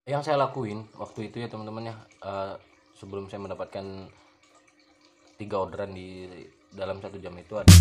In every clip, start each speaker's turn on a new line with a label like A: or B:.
A: Yang saya lakuin waktu itu ya teman-teman ya, sebelum saya mendapatkan 3 orderan di dalam 1 jam itu ada.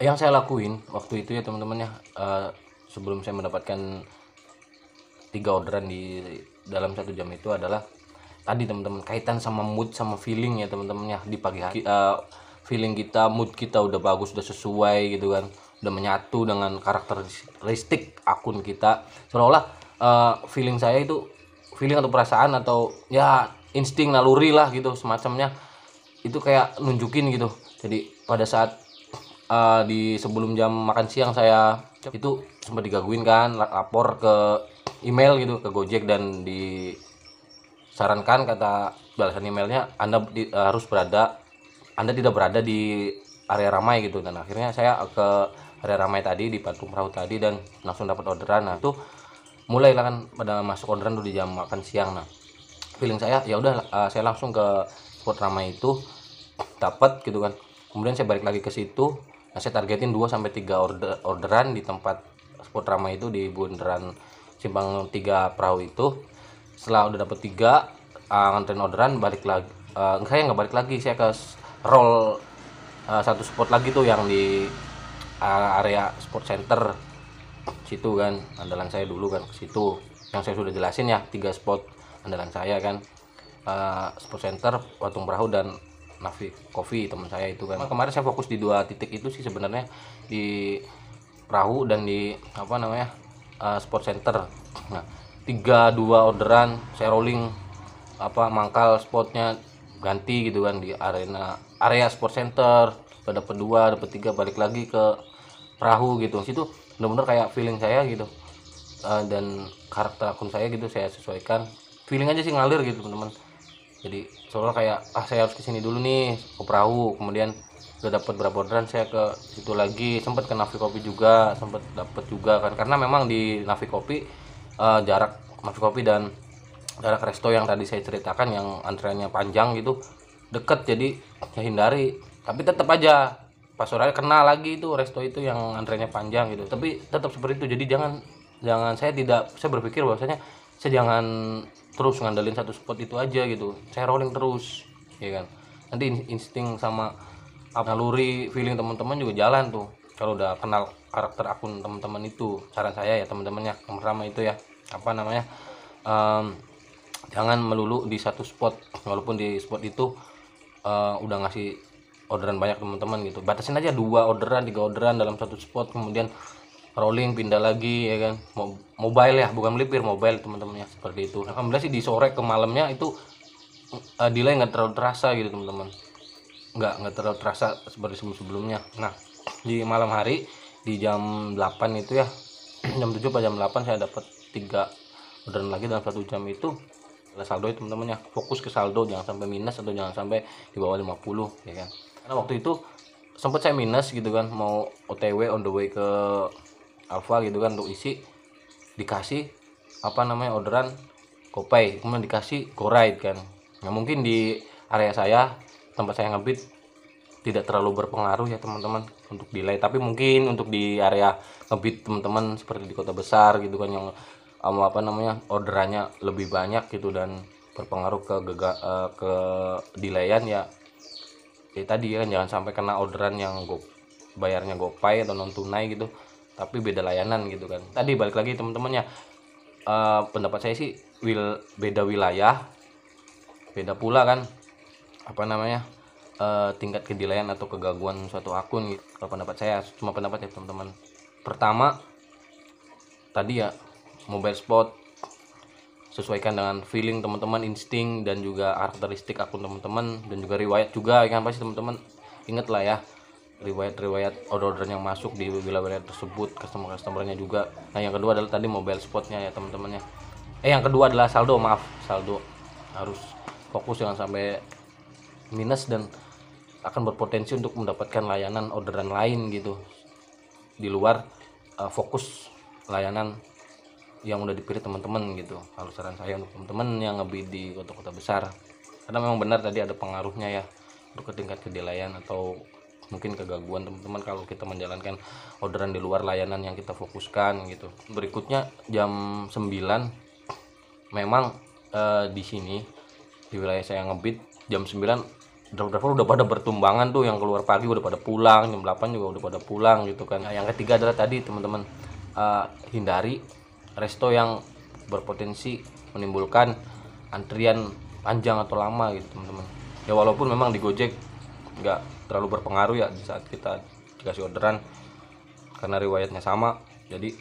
A: Yang saya lakuin waktu itu ya teman-teman ya, sebelum saya mendapatkan 3 orderan di dalam 1 jam itu adalah tadi teman-teman, kaitan sama mood sama feeling ya teman-teman ya. Di pagi hari feeling kita, mood kita udah bagus, udah sesuai gitu kan, udah menyatu dengan karakteristik akun kita, seolah-olah feeling saya itu, feeling atau perasaan atau ya insting naluri lah gitu semacamnya, itu kayak nunjukin gitu. Jadi pada saat di sebelum jam makan siang saya itu sempat digangguin kan, lapor ke email gitu ke Gojek, dan disarankan, kata balasan emailnya, Anda tidak berada di area ramai gitu. Dan akhirnya saya ke area ramai tadi di Patung Perahu tadi dan langsung dapat orderan. Nah itu mulai lah kan pada masuk orderan tuh di jam makan siang. Nah feeling saya ya udah, saya langsung ke spot ramai itu dapat gitu kan. Kemudian saya balik lagi ke situ. Nah, saya targetin 2 sampai 3 orderan di tempat spot ramai itu di bundaran Simpang 3 Perahu itu. Setelah udah dapet 3 nganterin orderan, balik lagi, saya nggak balik lagi, saya ke roll satu spot lagi tuh yang di area sport center situ kan, andalan saya dulu kan ke situ, yang saya sudah jelasin ya, 3 spot andalan saya kan, sport center, Patung Perahu, dan Navi Coffee teman saya itu kan. Kemarin saya fokus di 2 titik itu sih sebenarnya, di perahu dan di apa namanya, sport center. Nah 2 orderan saya rolling mangkal spotnya ganti gitu kan di area sport center, dapat 2 dapat 3, balik lagi ke perahu gitu. Situ bener-bener kayak feeling saya gitu, dan karakter akun saya gitu saya sesuaikan, feeling aja sih ngalir gitu teman-teman. Jadi soalnya kayak saya harus kesini dulu nih ke perahu, kemudian udah dapat berapa orderan saya ke situ lagi, sempat ke Navi Kopi juga, sempat dapat juga kan, karena memang di Navi Kopi, jarak Navi Kopi dan jarak resto yang tadi saya ceritakan yang antreannya panjang gitu deket, jadi saya hindari. Tapi tetap aja pas sore kena lagi itu resto itu yang antreannya panjang gitu, tapi tetap seperti itu. Jadi jangan jangan saya berpikir bahwasanya saya jangan terus ngandelin satu spot itu aja gitu, saya rolling terus ya kan. Nanti insting sama naluri feeling teman-teman juga jalan tuh kalau udah kenal karakter akun teman-teman itu. Saran saya ya teman-temannya, yang pertama itu ya apa namanya, jangan melulu di satu spot, walaupun di spot itu udah ngasih orderan banyak teman-teman gitu, batasin aja 2 orderan 3 orderan dalam satu spot, kemudian rolling pindah lagi ya kan. Mobile ya, bukan melipir, mobile teman-temannya seperti itu. Alhamdulillah sih di sore ke malamnya itu delay nggak terlalu terasa gitu teman-teman, nggak terlalu terasa seperti sebelumnya. Nah di malam hari di jam 8 itu ya jam 7 atau jam 8 saya dapat 3 orderan lagi dalam 1 jam itu. Saldo ya teman-teman ya, fokus ke saldo, jangan sampai minus atau jangan sampai di bawah 50 ya kan. Karena waktu itu sempat saya minus gitu kan, mau OTW on the way ke Alfa gitu kan untuk isi, dikasih apa namanya orderan GoPay, kemudian dikasih GoRide kan. Nah mungkin di area saya, tempat saya ngebit, tidak terlalu berpengaruh ya teman-teman untuk delay, tapi mungkin untuk di area ngebit teman-teman seperti di kota besar gitu kan, yang apa namanya orderannya lebih banyak gitu dan berpengaruh ke delayan ya. Tadi ya kan, jangan sampai kena orderan yang bayarnya GoPay atau non tunai gitu tapi beda layanan gitu kan. Tadi balik lagi teman-teman ya, pendapat saya sih beda wilayah, beda pula kan apa namanya, tingkat kedelayan atau kegangguan suatu akun gitu. Kalau pendapat saya, cuma pendapat ya teman-teman. Pertama tadi ya, mobile spot sesuaikan dengan feeling teman-teman, insting dan juga karakteristik akun teman-teman, dan juga riwayat juga ya kan. Pasti teman-teman inget lah ya, riwayat order yang masuk di wilayah tersebut, customernya juga. Nah yang kedua adalah tadi mobile spotnya ya teman-teman ya. Yang kedua adalah saldo, maaf, saldo. Harus fokus jangan sampai minus dan akan berpotensi untuk mendapatkan layanan orderan lain gitu di luar fokus layanan yang udah dipilih teman-teman gitu. Kalau saran saya untuk teman-teman yang ngebid di kota-kota besar, karena memang benar tadi ada pengaruhnya ya untuk ke tingkat kedilaian atau mungkin kegangguan teman-teman kalau kita menjalankan orderan di luar layanan yang kita fokuskan gitu. Berikutnya jam 9 memang di sini di wilayah saya ngebit jam 9 driver udah pada bertumbangan tuh, yang keluar pagi udah pada pulang, jam 8 juga udah pada pulang gitu kan. Nah, yang ketiga adalah tadi teman-teman hindari resto yang berpotensi menimbulkan antrian panjang atau lama gitu teman-teman. Ya walaupun memang di Gojek nggak terlalu berpengaruh ya di saat kita dikasih orderan karena riwayatnya sama, jadi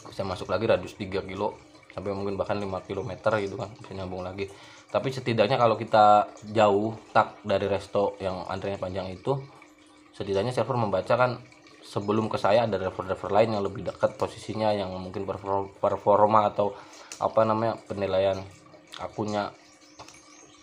A: bisa masuk lagi radius 3 kilo sampai mungkin bahkan 5 km gitu kan, bisa nyambung lagi. Tapi setidaknya kalau kita jauh tak dari resto yang antriannya panjang itu, setidaknya server membaca kan sebelum ke saya ada driver-driver lain yang lebih dekat posisinya, yang mungkin performa atau apa namanya penilaian akunnya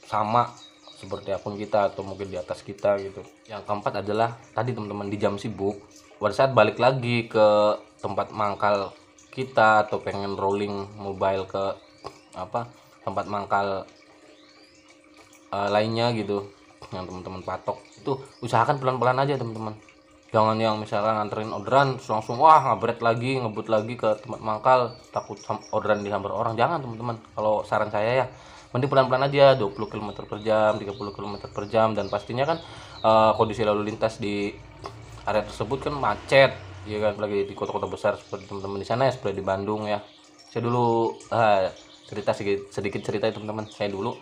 A: sama seperti akun kita atau mungkin di atas kita gitu. Yang keempat adalah tadi teman-teman di jam sibuk pada saat balik lagi ke tempat mangkal kita atau pengen rolling mobile ke apa tempat mangkal lainnya gitu yang teman-teman patok, itu usahakan pelan-pelan aja teman-teman. Jangan yang misalkan nganterin orderan terus langsung wah ngabret lagi ngebut lagi ke tempat mangkal takut orderan disambar orang. Jangan teman-teman, kalau saran saya ya mending pelan-pelan aja, 20 km per jam, 30 km per jam. Dan pastinya kan kondisi lalu lintas di area tersebut kan macet ya kan, apalagi di kota-kota besar seperti teman-teman di sana ya, seperti di Bandung ya. Saya dulu cerita sedikit cerita ya teman-teman. Saya dulu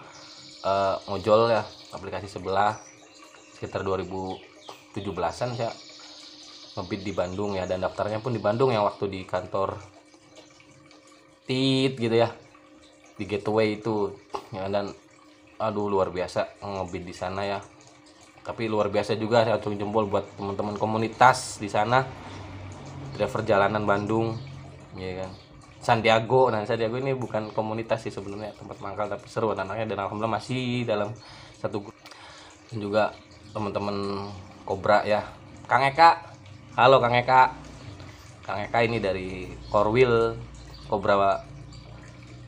A: ngojol ya aplikasi sebelah sekitar 2017an saya ngebit di Bandung ya, dan daftarnya pun di Bandung yang waktu di kantor TIT gitu ya, di Gateway itu ya. Dan aduh luar biasa ngebit di sana ya, tapi luar biasa juga, saya acung jempol buat teman-teman komunitas di sana, driver jalanan Bandung ya kan, Sandiago. Nah Sandiago ini bukan komunitas sih sebenarnya, tempat mangkal, tapi seru anaknya, dan alhamdulillah masih dalam satu grup. Dan juga teman-teman Kobra ya, Kang Eka, halo Kang Eka. Kang Eka ini dari Korwil Kobra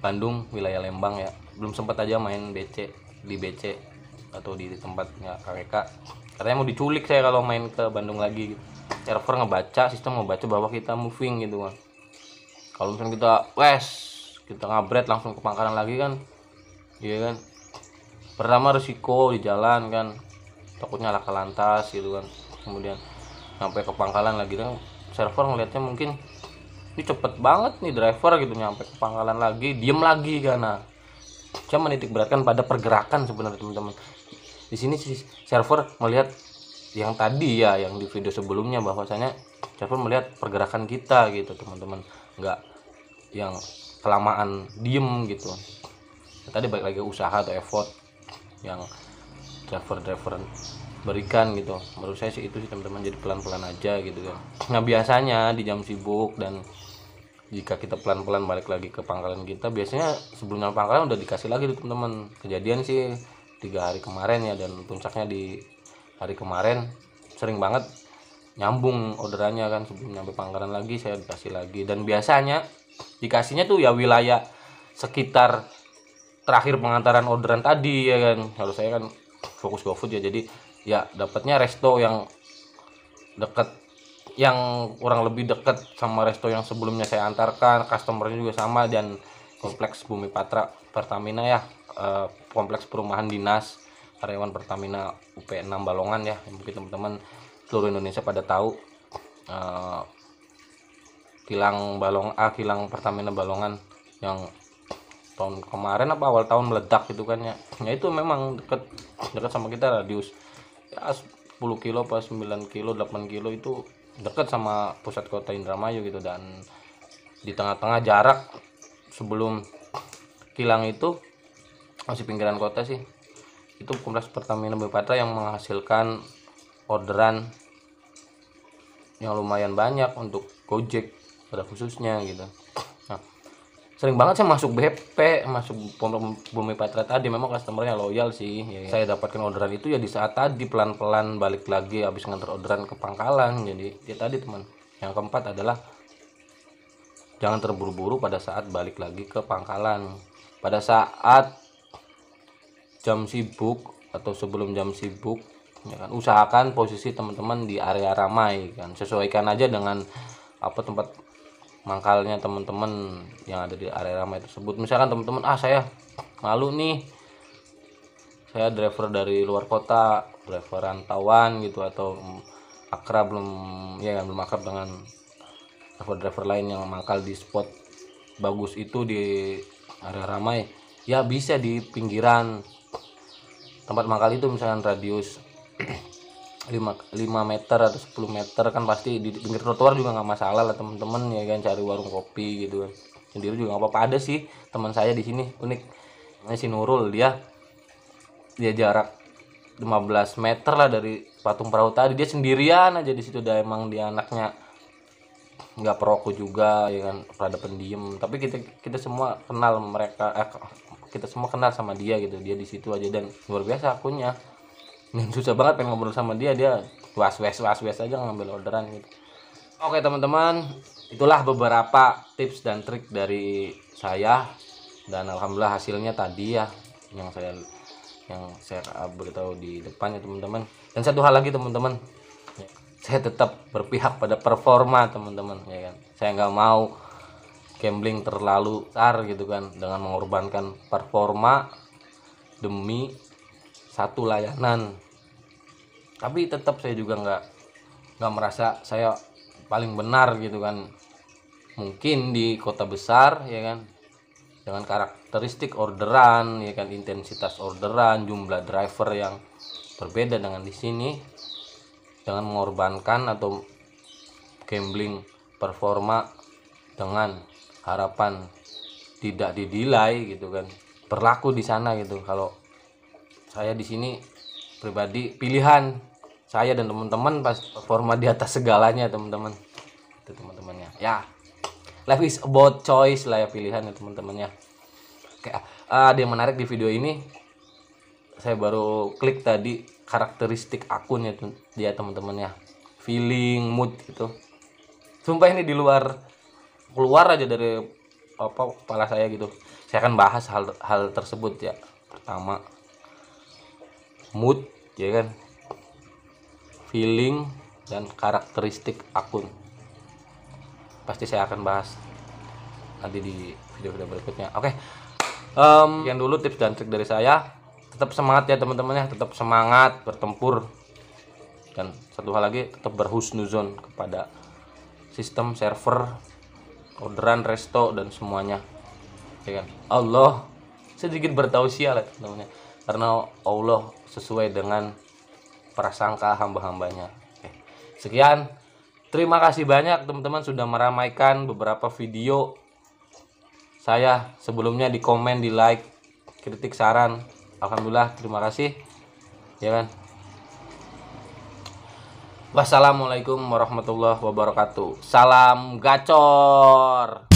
A: Bandung wilayah Lembang ya, belum sempat aja main BC di BC atau di tempatnya Kang Eka, katanya mau diculik saya kalau main ke Bandung lagi gitu. Server ngebaca, sistem ngebaca bahwa kita moving gitu kan. Kalau misalnya kita ngabret langsung ke pangkalan lagi kan, iya kan, pertama risiko di jalan kan, takutnya laka lantas gitu kan. Kemudian sampai ke pangkalan lagi kan, server ngelihatnya mungkin ini cepet banget nih driver gitu, nyampe ke pangkalan lagi diem lagi karena saya menitik beratkan pada pergerakan sebenarnya teman-teman. Di sini si server melihat yang tadi ya, yang di video sebelumnya, bahwasanya server melihat pergerakan kita gitu teman-teman, nggak yang kelamaan diem gitu. Tadi balik lagi usaha atau effort yang driver berikan gitu. Menurut saya sih itu sih teman-teman, jadi pelan-pelan aja gitu kan. Nah biasanya di jam sibuk dan jika kita pelan-pelan balik lagi ke pangkalan kita, biasanya sebelum nyampe pangkalan udah dikasih lagi tuh teman-teman. Kejadian sih 3 hari kemarin ya, dan puncaknya di hari kemarin sering banget nyambung orderannya kan, sebelum nyampe pangkalan lagi saya dikasih lagi. Dan biasanya dikasihnya tuh ya wilayah sekitar terakhir pengantaran orderan tadi ya kan. Kalau saya kan fokus GoFood ya, jadi ya dapatnya resto yang dekat, yang kurang lebih dekat sama resto yang sebelumnya saya antarkan, customernya juga sama. Dan kompleks Bumi Patra Pertamina ya, kompleks perumahan dinas karyawan Pertamina UP6 Balongan ya, mungkin teman-teman seluruh Indonesia pada tahu kilang Pertamina Balongan yang tahun kemarin apa awal tahun meledak gitu kan ya. Ya itu memang dekat sama kita, radius ya 10 kilo pas 9 kilo 8 kilo itu dekat sama pusat kota Indramayu gitu. Dan di tengah-tengah jarak sebelum kilang itu masih pinggiran kota sih, itu kompleks Pertamina Bumi Patra yang menghasilkan orderan yang lumayan banyak untuk Gojek pada khususnya gitu. Nah, sering banget saya masuk BP, masuk Bumi Patra tadi, memang customernya loyal sih ya. Saya dapatkan orderan itu ya di saat tadi pelan-pelan balik lagi habis nganter orderan ke pangkalan. Jadi ya tadi teman. Yang keempat adalah jangan terburu-buru pada saat balik lagi ke pangkalan. Pada saat jam sibuk atau sebelum jam sibuk ya kan, usahakan posisi teman-teman di area ramai kan, sesuaikan aja dengan apa tempat mangkalnya teman-teman yang ada di area ramai tersebut. Misalkan teman-teman saya malu nih, saya driver dari luar kota, driver rantauan gitu, atau akrab belum akrab dengan driver lain yang mangkal di spot bagus itu di area ramai, ya bisa di pinggiran tempat mangkal itu, misalkan radius 5 meter atau 10 meter kan, pasti di pinggir trotoar juga nggak masalah lah teman-teman ya kan, cari warung kopi gitu kan sendiri juga nggak apa-apa. Ada sih teman saya di sini unik, namanya si Nurul, dia jarak 15 meter lah dari patung perahu tadi, dia sendirian aja di situ. Emang dia anaknya nggak perokok juga ya kan, pada pendiam, tapi kita semua kenal mereka, kita semua kenal sama dia gitu. Dia di situ aja dan luar biasa akunnya. Dan susah banget pengen ngobrol sama dia was aja ngambil orderan gitu. Oke teman-teman, itulah beberapa tips dan trik dari saya, dan alhamdulillah hasilnya tadi ya yang saya beritahu di depan ya teman-teman. Dan satu hal lagi teman-teman, saya tetap berpihak pada performa teman-teman ya kan. Saya nggak mau gambling terlalu besar gitu kan, dengan mengorbankan performa demi satu layanan. Tapi tetap saya juga nggak merasa saya paling benar gitu kan. Mungkin di kota besar ya kan, dengan karakteristik orderan ya kan, intensitas orderan, jumlah driver yang berbeda dengan di sini, jangan mengorbankan atau gambling performa dengan harapan tidak didilai gitu kan. Berlaku di sana gitu. Kalau saya di sini pribadi, pilihan saya dan teman-teman pas performa di atas segalanya teman-teman. Itu teman-temannya. Ya, life is about choice lah ya, pilihan ya teman-temannya. Oke, ada yang menarik di video ini, saya baru klik tadi karakteristik akunnya tuh dia teman-temannya, feeling, mood gitu. Sumpah ini keluar aja dari kepala saya gitu. Saya akan bahas hal tersebut ya. Pertama, mood ya kan, feeling dan karakteristik akun. Pasti saya akan bahas nanti di video-video berikutnya. Oke, yang dulu tips dan trik dari saya. Tetap semangat ya teman-teman ya, tetap semangat bertempur. Dan satu hal lagi, tetap berhusnuzon kepada sistem server, orderan, resto dan semuanya ya kan. Allah sedikit bertausiah lah teman-teman, karena Allah sesuai dengan prasangka hamba-hambanya. Oke, sekian, terima kasih banyak teman-teman sudah meramaikan beberapa video saya sebelumnya, di komen, di like, kritik, saran. Alhamdulillah, terima kasih ya kan. Wassalamualaikum warahmatullahi wabarakatuh. Salam gacor.